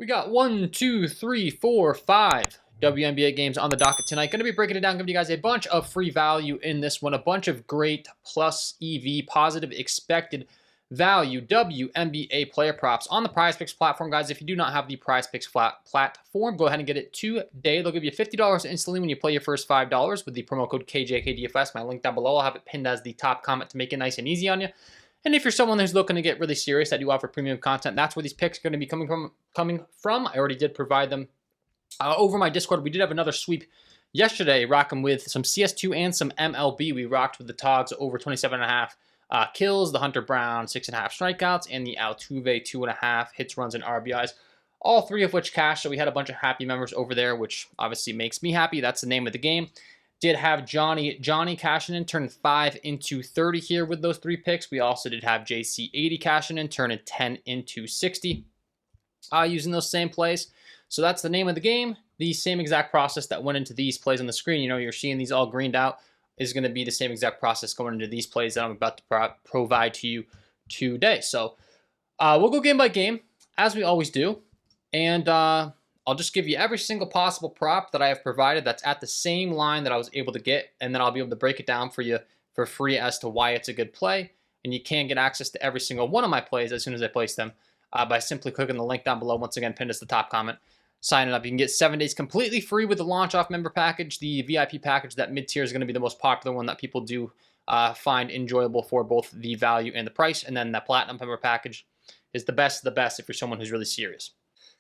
We got 1, 2, 3, 4, 5 WNBA games on the docket tonight. Going to be breaking it down, giving you guys a bunch of free value in this one, a bunch of great plus EV, positive expected value WNBA player props on the Prizepicks platform, guys. If you do not have the Prizepicks platform, go ahead and get it today. They'll give you $50 instantly when you play your first $5 with the promo code KJKDFS. My link down below. I'll have it pinned as the top comment to make it nice and easy on you. And if you're someone who's looking to get really serious, I do offer premium content. That's where these picks are going to be coming from. I already did provide them over my Discord. We did have another sweep yesterday, rocking with some CS2 and some MLB. We rocked with the Togs over 27.5 kills, the Hunter Brown 6.5 strikeouts, and the Altuve 2.5 hits, runs, and RBIs. All three of which cashed. So we had a bunch of happy members over there, which obviously makes me happy. That's the name of the game. Did have Johnny cashing in, turning 5 into 30 here with those three picks. We also did have JC80 cashing in, turning 10 into 60 using those same plays. So that's the name of the game. The same exact process that went into these plays on the screen. You know, you're seeing these all greened out is going to be the same exact process going into these plays that I'm about to provide to you today. So we'll go game by game, as we always do. And I'll just give you every single possible prop that I have provided that's at the same line that I was able to get, and then I'll be able to break it down for you for free as to why it's a good play. And you can get access to every single one of my plays as soon as I place them by simply clicking the link down below. Once again, pinned as the top comment. Signing up. You can get 7 days completely free with the launch off member package. The VIP package, that mid-tier, is going to be the most popular one that people do find enjoyable for both the value and the price. And then the platinum member package is the best of the best if you're someone who's really serious.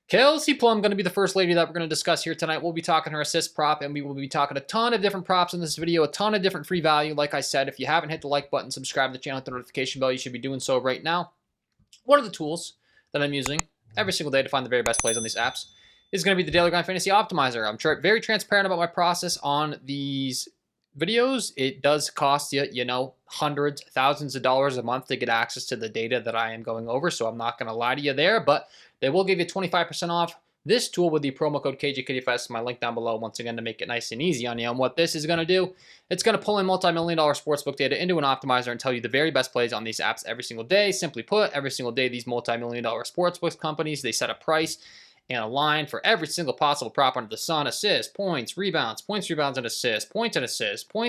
Kelsey Plum going to be the first lady that we're going to discuss here tonight. We'll be talking her assist prop, and we will be talking a ton of different props in this video, a ton of different free value. Like I said, if you haven't hit the like button, subscribe to the channel, hit the notification bell, you should be doing so right now. One of the tools that I'm using every single day to find the very best plays on these apps is going to be the Daily Grind Fantasy Optimizer. I'm very transparent about my process on these videos. It does cost you, you know, hundreds, thousands of dollars a month to get access to the data that I am going over, so I'm not going to lie to you there, but they will give you 25% off this tool with the promo code KJKDFS, my link down below, once again, to make it nice and easy on you. And what this is going to do, it's going to pull in multi-million-dollar sportsbook data into an optimizer and tell you the very best plays on these apps every single day. Simply put, every single day, these multi-million-dollar sportsbook companies, they set a price and a line for every single possible prop under the sun: assists, points, rebounds, and assists, points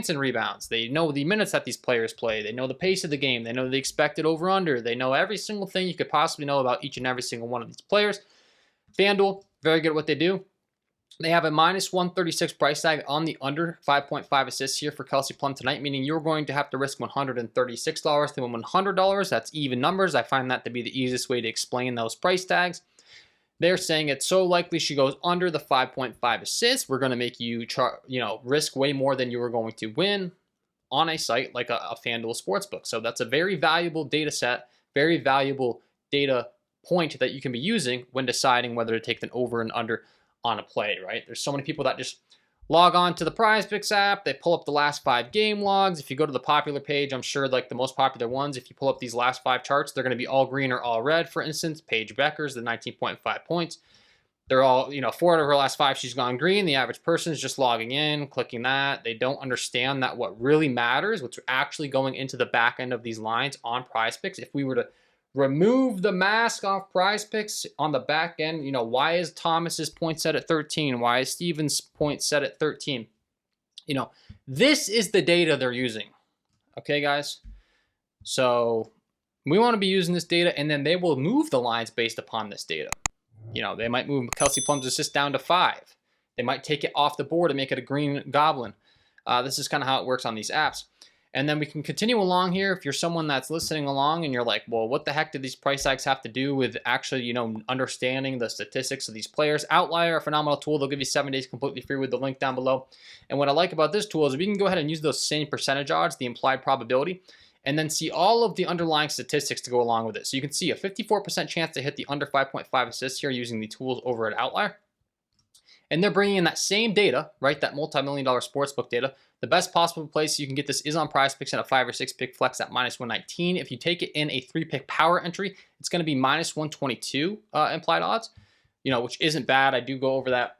and rebounds. They know the minutes that these players play. They know the pace of the game. They know the expected over-under. They know every single thing you could possibly know about each and every single one of these players. FanDuel, very good at what they do. They have a minus 136 price tag on the under 5.5 assists here for Kelsey Plum tonight, meaning you're going to have to risk $136 to win $100. That's even numbers. I find that to be the easiest way to explain those price tags. They're saying it's so likely she goes under the 5.5 assists, we're going to make you, risk way more than you were going to win on a site like a FanDuel Sportsbook. So that's a very valuable data set, very valuable data point that you can be using when deciding whether to take an over and under on a play, right? There's so many people that just log on to the Prizepicks app, they pull up the last 5 game logs. If you go to the popular page, I'm sure like the most popular ones, if you pull up these last 5 charts, they're going to be all green or all red. For instance, Paige Becker's, the 19.5 points. They're all, 4 out of her last 5, she's gone green. The average person is just logging in, clicking that. They don't understand that what really matters, what's actually going into the back end of these lines on Prizepicks. If we were to remove the mask off Prizepicks on the back end, why is Thomas's point set at 13? Why is Stevens' point set at 13? This is the data they're using. Okay, guys? So we want to be using this data, and then they will move the lines based upon this data. They might move Kelsey Plum's assist down to 5. They might take it off the board and make it a green goblin. This is kind of how it works on these apps. And then we can continue along here. If you're someone that's listening along and you're like, well, what the heck do these price tags have to do with actually, understanding the statistics of these players? Outlier, a phenomenal tool. They'll give you 7 days completely free with the link down below. And what I like about this tool is we can go ahead and use those same percentage odds, the implied probability, and then see all of the underlying statistics to go along with it. So you can see a 54% chance to hit the under 5.5 assists here using the tools over at Outlier. And they're bringing in that same data, right? That multi-million-dollar sportsbook data. The best possible place you can get this is on Prizepicks in a 5 or 6 pick flex at minus 119. If you take it in a 3 pick power entry, it's going to be minus 122 implied odds, which isn't bad. I do go over that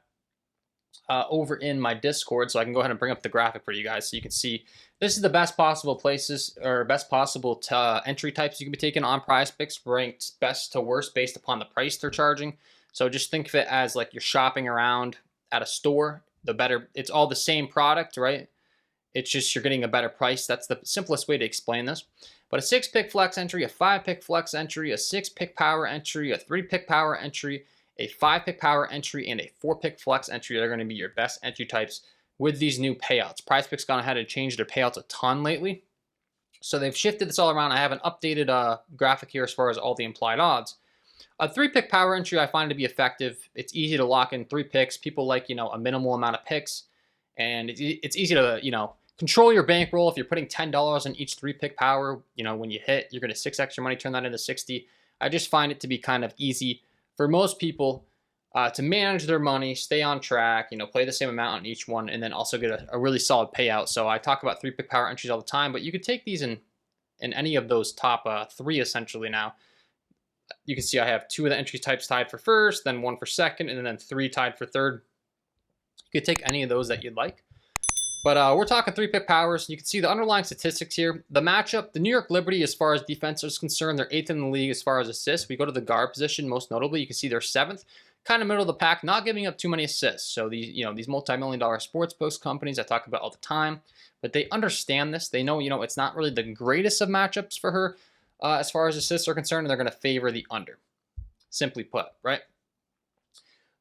over in my Discord, so I can go ahead and bring up the graphic for you guys so you can see this is the best possible places or best possible entry types you can be taking on Prizepicks, ranked best to worst based upon the price they're charging. So just think of it as like you're shopping around at a store. The better, it's all the same product, right? It's just you're getting a better price. That's the simplest way to explain this. But a 6-pick flex entry, a 5-pick flex entry, a 6-pick power entry, a 3-pick power entry, a 5-pick power entry, and a 4-pick flex entry are going to be your best entry types with these new payouts. Prizepicks gone ahead and changed their payouts a ton lately. So they've shifted this all around. I have an updated graphic here as far as all the implied odds. A 3-pick power entry I find to be effective. It's easy to lock in 3 picks. People like, a minimal amount of picks. And it's easy to, control your bankroll. If you're putting $10 on each 3-pick power, when you hit, you're going to 6 extra money, turn that into 60. I just find it to be kind of easy for most people to manage their money, stay on track, play the same amount on each one, and then also get a really solid payout. So I talk about 3-pick power entries all the time, but you could take these in any of those top 3 essentially now. You can see I have 2 of the entry types tied for first, then 1 for second, and then 3 tied for third. You could take any of those that you'd like. But we're talking 3-pick powers. You can see the underlying statistics here. The matchup, the New York Liberty, as far as defense is concerned, they're 8th in the league as far as assists. We go to the guard position, most notably. You can see they're 7th, kind of middle of the pack, not giving up too many assists. So these multi-million-dollar sportsbooks companies I talk about all the time, but they understand this. They know, it's not really the greatest of matchups for her as far as assists are concerned, and they're going to favor the under. Simply put, right?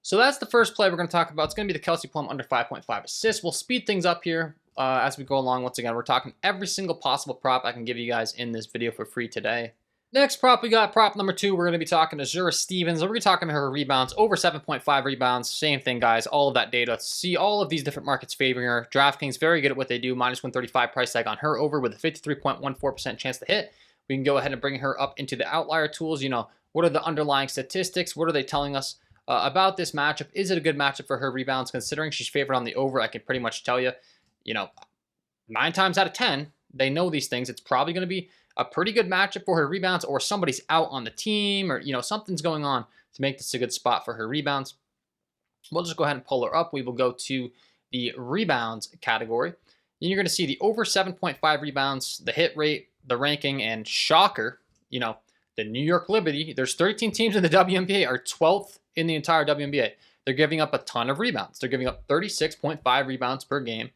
So that's the first play we're going to talk about. It's going to be the Kelsey Plum under 5.5 assists. We'll speed things up here as we go along. Once again, we're talking every single possible prop I can give you guys in this video for free today. Next prop, we got prop number 2. We're going to be talking to Azura Stevens. We're going to be talking to her rebounds, over 7.5 rebounds. Same thing, guys. All of that data. See all of these different markets favoring her. DraftKings, very good at what they do. Minus 135 price tag on her over with a 53.14% chance to hit. We can go ahead and bring her up into the outlier tools. What are the underlying statistics? What are they telling us about this matchup? Is it a good matchup for her rebounds? Considering she's favored on the over, I can pretty much tell you, 9 times out of 10, they know these things. It's probably going to be a pretty good matchup for her rebounds, or somebody's out on the team, or, something's going on to make this a good spot for her rebounds. We'll just go ahead and pull her up. We will go to the rebounds category. And you're going to see the over 7.5 rebounds, the hit rate, the ranking, and shocker, the New York Liberty, there's 13 teams in the WNBA, are 12th in the entire WNBA. They're giving up a ton of rebounds. They're giving up 36.5 rebounds per game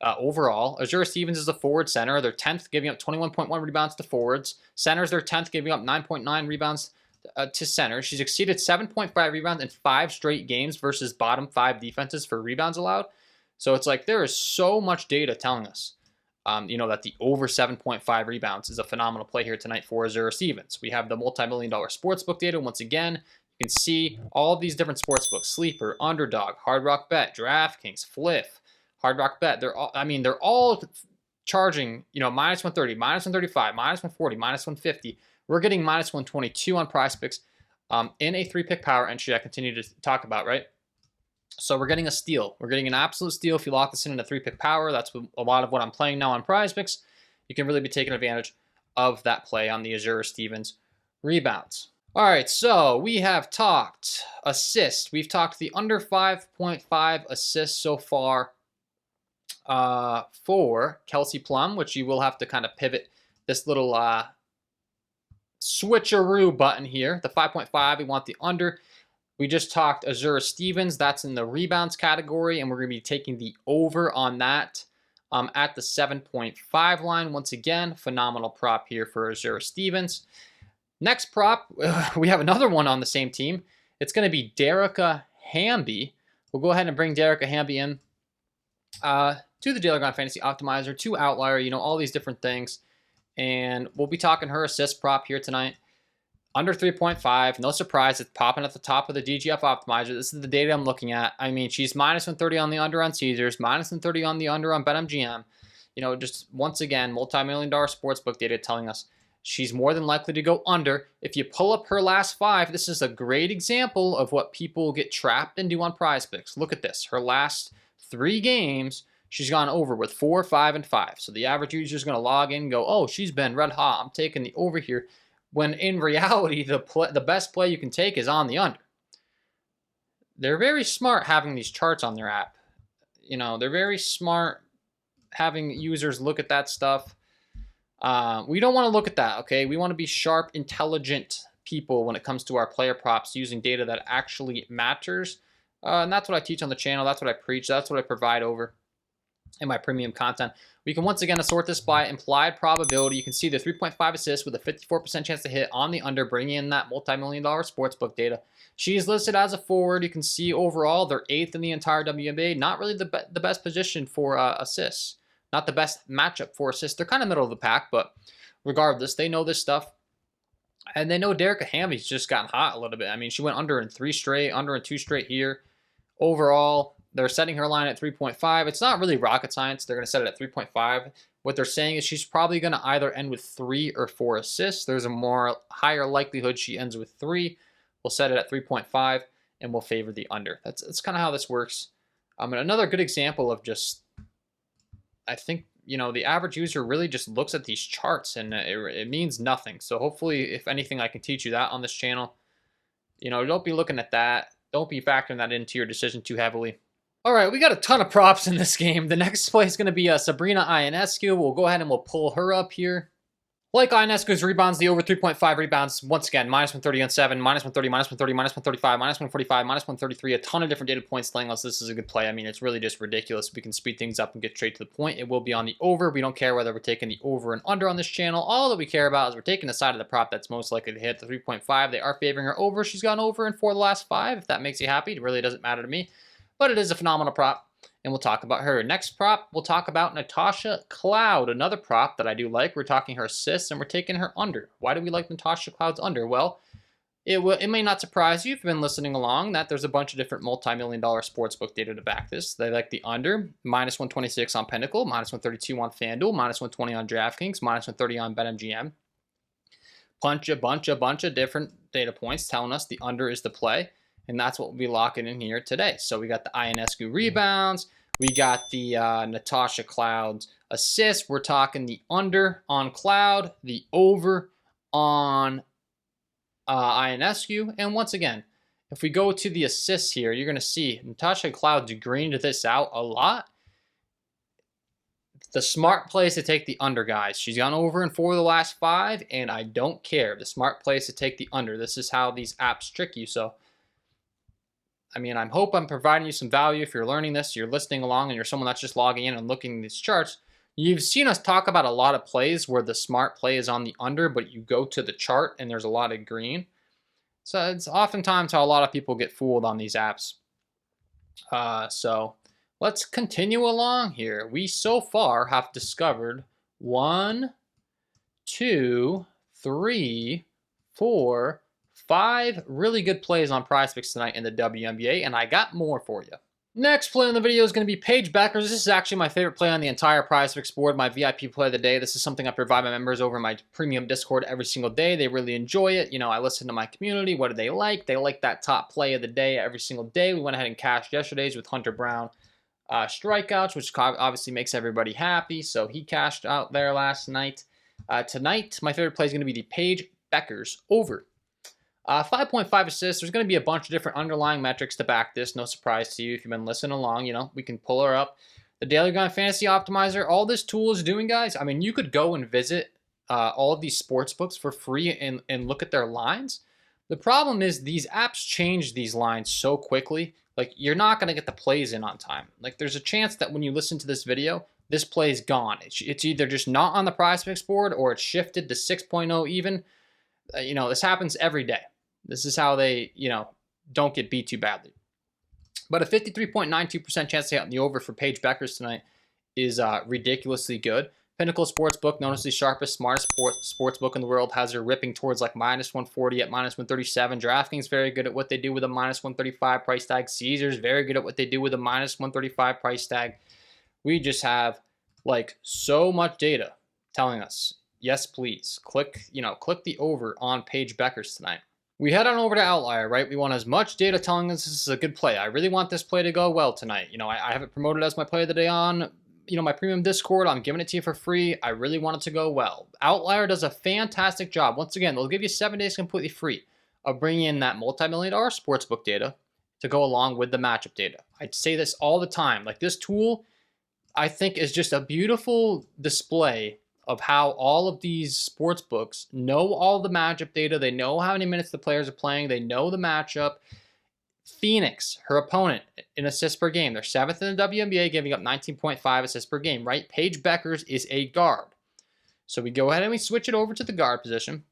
overall. Azura Stevens is a forward center. They're 10th, giving up 21.1 rebounds to forwards. Centers, they're 10th, giving up 9.9 rebounds to centers. She's exceeded 7.5 rebounds in 5 straight games versus bottom 5 defenses for rebounds allowed. So it's like there is so much data telling us that the over 7.5 rebounds is a phenomenal play here tonight for Azura Stevens. We have the multi-million-dollar sportsbook data. Once again, you can see all of these different sportsbooks: Sleeper, Underdog, Hard Rock Bet, DraftKings, Flip, Hard Rock Bet. They're all charging, minus 130, minus 135, minus 140, minus 150. We're getting minus 122 on Prizepicks in a 3-pick power entry I continue to talk about, right? So we're getting a steal. We're getting an absolute steal if you lock this in a 3-pick power. That's a lot of what I'm playing now on Prizepicks. You can really be taking advantage of that play on the Azura Stevens rebounds. All right, so we have talked assists. We've talked the under 5.5 assists so far for Kelsey Plum, which you will have to kind of pivot this little switcheroo button here. The 5.5, we want the under. We just talked Azura Stevens. That's in the rebounds category, and we're going to be taking the over on that at the 7.5 line. Once again, phenomenal prop here for Azura Stevens. Next prop, we have another one on the same team. It's going to be Derica Hamby. We'll go ahead and bring Derica Hamby in to the Daily Grind Fantasy Optimizer, to Outlier, all these different things. And we'll be talking her assist prop here tonight. Under 3.5, no surprise, it's popping at the top of the DGF Optimizer. This is the data I'm looking at. I mean, she's minus 130 on the under on Caesars, minus 130 on the under on BetMGM. Just once again, multi-million-dollar sportsbook data telling us she's more than likely to go under. If you pull up her last 5, this is a great example of what people get trapped and do on Prizepicks. Look at this. Her last 3 games, she's gone over with 4, 5, and 5. So the average user is going to log in and go, oh, she's been red hot. I'm taking the over here. When in reality, the best play you can take is on the under. They're very smart having these charts on their app. They're very smart having users look at that stuff. We don't want to look at that, okay? We want to be sharp, intelligent people when it comes to our player props using data that actually matters. And that's what I teach on the channel. That's what I preach. That's what I provide over in my premium content. We can once again assort this by implied probability. You can see the 3.5 assists with a 54% chance to hit on the under, bringing in that multi-million-dollar sportsbook data. She is listed as a forward. You can see overall they're 8th in the entire WNBA. Not really the best position for assists. Not the best matchup for assists. They're kind of middle of the pack, but regardless, they know this stuff. And they know Derek Hamby's just gotten hot a little bit. I mean, she went under in 3 straight, under in 2 straight here. Overall, they're setting her line at 3.5. It's not really rocket science. They're going to set it at 3.5. What they're saying is she's probably going to either end with 3 or 4 assists. There's a higher likelihood she ends with 3. We'll set it at 3.5, and we'll favor the under. That's kind of how this works. And another good example of just, I think, you know, the average user really just looks at these charts, and it means nothing. So hopefully, if anything, I can teach you that on this channel. You know, don't be looking at that. Don't be factoring that into your decision too heavily. All right, we got a ton of props in this game. The next play is going to be Sabrina Ionescu. We'll go ahead and we'll pull her up here. Like Ionescu's rebounds, the over 3.5 rebounds, once again, minus 130 on 7, minus 130, minus 130, minus 135, minus 145, minus 133, a ton of different data points telling us this is a good play. I mean, it's really just ridiculous. We can speed things up and get straight to the point. It will be on the over. We don't care whether we're taking the over and under on this channel. All that we care about is we're taking the side of the prop that's most likely to hit the 3.5. They are favoring her over. She's gone over in 4 of the last 5. If that makes you happy, it really doesn't matter to me. But it is a phenomenal prop, and we'll talk about her. Next prop, we'll talk about Natasha Cloud, another prop that I do like. We're talking her assists, and we're taking her under. Why do we like Natasha Cloud's under? Well, it may not surprise you if you've been listening along that there's a bunch of different multi-million-dollar sportsbook data to back this. They like the under, minus 126 on Pinnacle, minus 132 on FanDuel, minus 120 on DraftKings, minus 130 on BetMGM. Bunch of different data points telling us the under is the play. And that's what we'll be locking in here today. So we got the Ionescu rebounds. We got the Natasha Cloud's assists. We're talking the under on Cloud, the over on Ionescu. And once again, if we go to the assists here, you're going to see Natasha Cloud's greened this out a lot. The smart play is to take the under, guys. She's gone over in 4 of the last 5, and I don't care. The smart play is to take the under. This is how these apps trick you. So, I mean, I hope I'm providing you some value. If you're learning this, you're listening along, and you're someone that's just logging in and looking at these charts. You've seen us talk about a lot of plays where the smart play is on the under, but you go to the chart and there's a lot of green. So it's oftentimes how a lot of people get fooled on these apps. So let's continue along here. We so far have discovered 1, 2, 3, 4, 5 really good plays on Prizepicks tonight in the WNBA, and I got more for you. Next play in the video is going to be Paige Bueckers. This is actually my favorite play on the entire Prizepicks board, my VIP play of the day. This is something I provide my members over in my premium Discord every single day. They really enjoy it. You know, I listen to my community. What do they like? They like that top play of the day every single day. We went ahead and cashed yesterday's with Hunter Brown strikeouts, which obviously makes everybody happy. So he cashed out there last night. Tonight, my favorite play is going to be the Paige Bueckers over 5.5 assists. There's going to be a bunch of different underlying metrics to back this. No surprise to you if you've been listening along. You know, we can pull her up. The Daily Grind Fantasy Optimizer, all this tool is doing, guys. I mean, you could go and visit all of these sports books for free and look at their lines. The problem is these apps change these lines so quickly. Like, you're not going to get the plays in on time. Like, there's a chance that when you listen to this video, this play is gone. It's either just not on the Prizepicks board or it's shifted to 6.0 even. You know, this happens every day. This is how they, you know, don't get beat too badly. But a 53.92% chance to hit on the over for Paige Bueckers tonight is ridiculously good. Pinnacle Sportsbook, known as the sharpest, smartest sportsbook in the world, has her ripping towards like minus 140 at minus 137. DraftKings very good at what they do with a minus 135 price tag. Caesars very good at what they do with a minus 135 price tag. We just have like so much data telling us, yes, please click the over on Paige Bueckers tonight. We head on over to Outlier, right? We want as much data telling us this is a good play. I really want this play to go well tonight. You know, I have it promoted as my play of the day on, you know, my premium Discord. I'm giving it to you for free. I really want it to go well. Outlier does a fantastic job. Once again, they'll give you 7 days completely free of bringing in that multi-million-dollar sportsbook data to go along with the matchup data. I say this all the time. Like, this tool, I think, is just a beautiful display of how all of these sports books know all the matchup data. They know how many minutes the players are playing. They know the matchup. Phoenix, her opponent, in assists per game. They're 7th in the WNBA, giving up 19.5 assists per game, right? Paige Bueckers is a guard. So we go ahead and we switch it over to the guard position.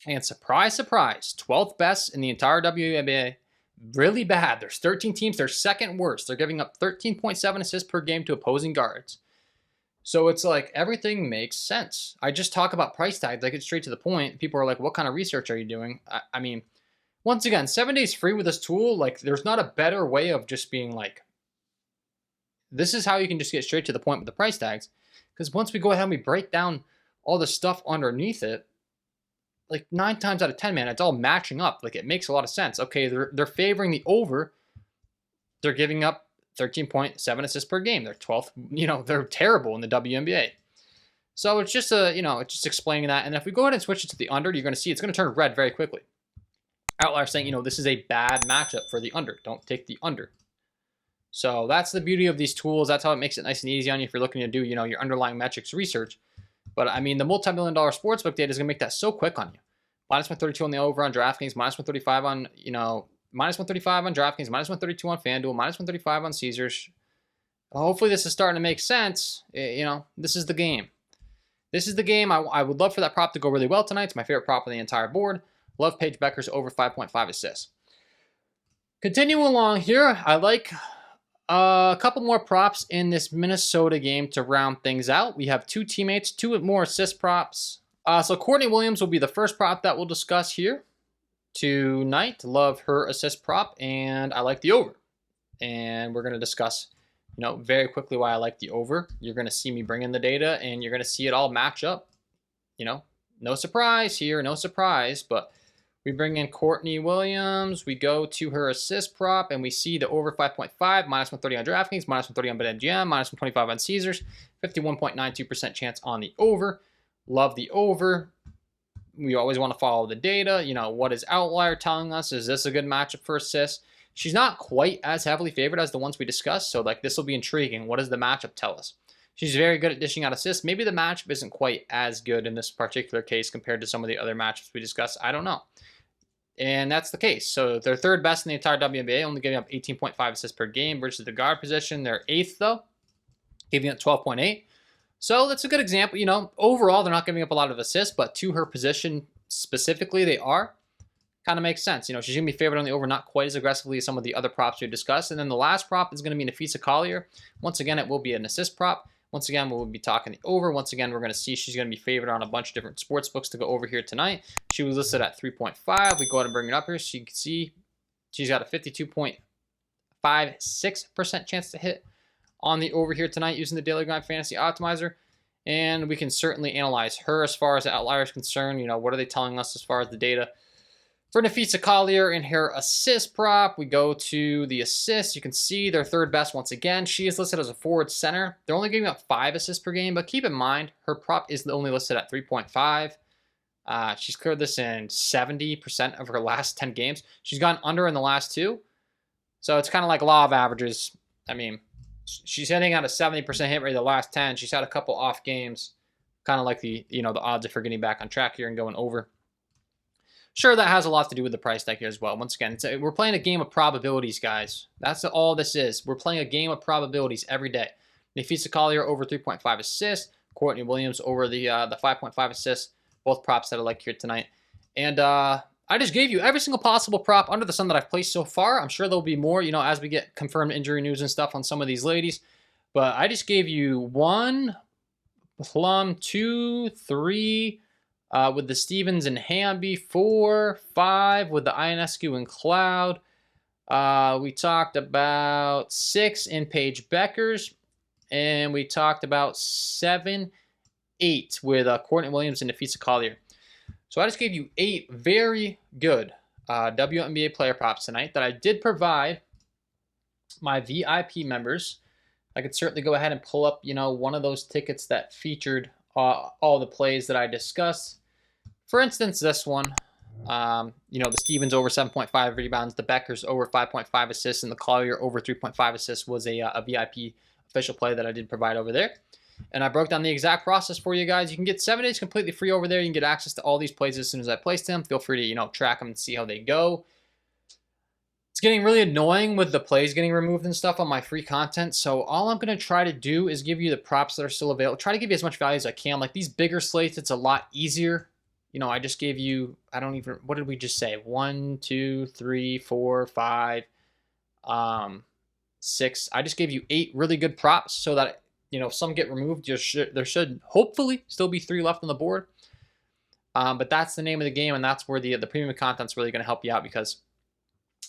And surprise, surprise, 12th best in the entire WNBA. Really bad. There's 13 teams. They're second worst. They're giving up 13.7 assists per game to opposing guards. So it's like everything makes sense. I just talk about price tags. I get straight to the point. People are like, what kind of research are you doing? I mean, once again, 7 days free with this tool. Like, there's not a better way of just being like, this is how you can just get straight to the point with the price tags. Because once we go ahead and we break down all the stuff underneath it, like 9 times out of 10, man, it's all matching up. Like, it makes a lot of sense. Okay, they're favoring the over. They're giving up 13.7 assists per game. They're 12th. They're terrible in the WNBA. So it's just it's just explaining that. And if we go ahead and switch it to the under, you're going to see it's going to turn red very quickly. Outlier saying, this is a bad matchup for the under. Don't take the under. So that's the beauty of these tools. That's how it makes it nice and easy on you if you're looking to do, your underlying metrics research. But I mean, the multi-million-dollar sportsbook data is going to make that so quick on you. Minus 132 on the over on DraftKings, minus 135 on, minus 135 on DraftKings, minus 132 on FanDuel, minus 135 on Caesars. Hopefully this is starting to make sense. This is the game. This is the game. I would love for that prop to go really well tonight. It's my favorite prop on the entire board. Love Paige Bueckers over 5.5 assists. Continuing along here, I like a couple more props in this Minnesota game to round things out. We have 2 teammates, 2 more assist props. So Courtney Williams will be the first prop that we'll discuss here tonight. Love her assist prop, and I like the over. And we're going to discuss, very quickly why I like the over. You're going to see me bring in the data, and you're going to see it all match up. No surprise here, no surprise, but we bring in Courtney Williams. We go to her assist prop, and we see the over 5.5, minus 130 on DraftKings, minus 130 on BetMGM, minus 125 on Caesars, 51.92% chance on the over. Love the over. We always want to follow the data. What is Outlier telling us? Is this a good matchup for assists? She's not quite as heavily favored as the ones we discussed, so this will be intriguing. What does the matchup tell us? She's very good at dishing out assists. Maybe the matchup isn't quite as good in this particular case compared to some of the other matchups we discussed. I don't know. And that's the case. So they're third best in the entire WNBA, only giving up 18.5 assists per game versus the guard position. They're 8th, though, giving up 12.8. So that's a good example. Overall, they're not giving up a lot of assists, but to her position specifically, they are. Kind of makes sense. She's going to be favored on the over, not quite as aggressively as some of the other props we discussed. And then the last prop is going to be Napheesa Collier. Once again, it will be an assist prop. Once again, we'll be talking the over. Once again, we're going to see she's going to be favored on a bunch of different sports books to go over here tonight. She was listed at 3.5. We go ahead and bring it up here so you can see she's got a 52.56% chance to hit on the over here tonight using the Daily Grind Fantasy Optimizer. And we can certainly analyze her as far as the outlier is concerned. What are they telling us as far as the data? For Napheesa Collier in her assist prop, we go to the assists. You can see they're third best once again. She is listed as a forward center. They're only giving up 5 assists per game, but keep in mind, her prop is only listed at 3.5. She's cleared this in 70% of her last 10 games. She's gone under in the last 2. So it's kind of like law of averages. I mean, she's hitting at a 70% hit rate the last 10. She's had a couple off games. Kind of like the odds of her getting back on track here and going over. Sure, that has a lot to do with the price tag here as well. Once again, we're playing a game of probabilities, guys. That's all this is. We're playing a game of probabilities every day. Napheesa Collier over 3.5 assists. Courtney Williams over the 5.5 assists. Both props that I like here tonight. And I just gave you every single possible prop under the sun that I've placed so far. I'm sure there'll be more, as we get confirmed injury news and stuff on some of these ladies. But I just gave you 1, plum, 2, 3... with the Stevens and Hamby, 4, 5 with the Ionescu and Cloud. We talked about 6 in Paige Bueckers. And we talked about 7, 8 with Courtney Williams and Napheesa Collier. So I just gave you 8 very good WNBA player props tonight that I did provide my VIP members. I could certainly go ahead and pull up, one of those tickets that featured all the plays that I discussed. For instance, this one, the Stevens over 7.5 rebounds, the Bueckers over 5.5 assists, and the Collier over 3.5 assists was a VIP official play that I did provide over there. And I broke down the exact process for you guys. You can get 7 days completely free over there. You can get access to all these plays as soon as I place them. Feel free to, you know, track them and see how they go. It's getting really annoying with the plays getting removed and stuff on my free content. So all I'm going to try to do is give you the props that are still available. Try to give you as much value as I can. Like these bigger slates, it's a lot easier. You know, I just gave you, I don't even, what did we just say? 1, 2, 3, 4, 5, 6. I just gave you 8 really good props so that, you know, if some get removed, there should hopefully still be 3 left on the board. But that's the name of the game, and that's where the premium content's really going to help you out, because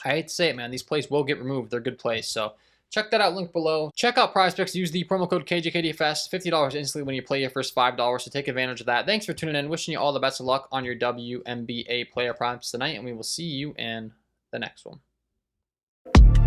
I hate to say it, man, these plays will get removed. They're good plays. So check that out, link below. Check out Prizepicks. Use the promo code KJKDFS, $50 instantly when you play your first $5. So take advantage of that. Thanks for tuning in. Wishing you all the best of luck on your WNBA player props tonight, and we will see you in the next one.